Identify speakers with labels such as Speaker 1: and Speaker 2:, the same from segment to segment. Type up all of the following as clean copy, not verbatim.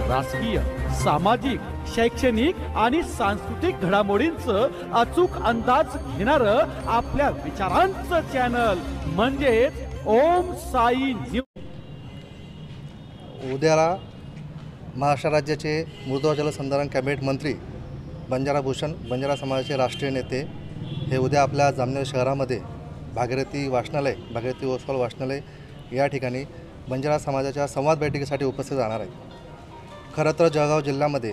Speaker 1: राजकीय, सामाजिक, शैक्षणिक आणि सांस्कृतिक घडामोडींचं अचूक अंदाज घेणारं आपल्या विचारांचं चॅनल म्हणजेच ओम साई न्यूज।
Speaker 2: उद्याला महाराष्ट्र राज्याचे मृद जलसंधारण कॅबिनेट मंत्री बंजारा समाजाचे राष्ट्रीय नेते हे उद्या आपल्या जामनेर शहरामध्ये भागीरथी ओसवाल वाचनालय या ठिकाणी बंजारा समाजाच्या संवाद बैठकीसाठी उपस्थित राहणार आहेत। खरं तर जळगाव जिल्ह्यामध्ये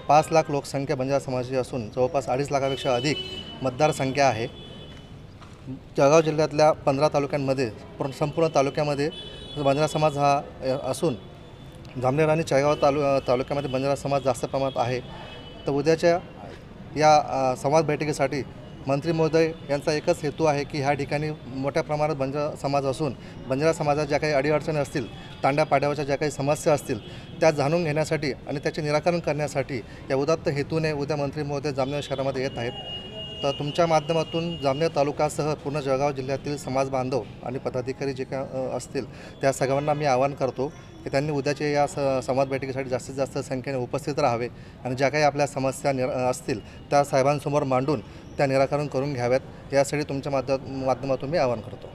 Speaker 2: 5 लाख लोकसंख्या बंजारा समाजाची असून जवळपास 2.5 लाखापेक्षा अधिक मतदारसंख्या आहे। जळगाव जिल्ह्यातल्या 15 तालुक्यांमध्ये संपूर्ण तालुक्यामध्ये बंजारा समाज हा असून जामनेर आणि चाळीसगाव तालुक्यामध्ये बंजारा समाज जास्त प्रमाणात आहे। तर उद्याच्या या संवाद बैठकीसाठी मंत्री महोदय यांचा एकच हेतू आहे की ह्या ठिकाणी मोठ्या प्रमाणात बंजारा समाज असून बंजारा समाजात ज्या काही अडीअडचणी असतील, तांड्यापाड्यावरच्या ज्या काही समस्या असतील त्या जाणून घेण्यासाठी आणि त्याचे निराकरण करण्यासाठी या उदात्त हेतूने उद्या मंत्री महोदय जामनेर शहरामध्ये येत आहेत। तर तुमच्या माध्यमातून जामनेर तालुक्यासह पूर्ण जळगाव जिल्ह्यातील समाज बांधव आणि पदाधिकारी जे काय असतील त्या सगळ्यांना मी आवाहन करतो की त्यांनी उद्याच्या या संवाद बैठकीसाठी जास्तीत जास्त संख्येने उपस्थित राहावे आणि ज्या काही आपल्या समस्या असतील त्या साहेबांसमोर मांडून त्या निराकरण करून घ्याव्यात, यासाठी तुमच्या माध्यमातून मी आवाहन करतो।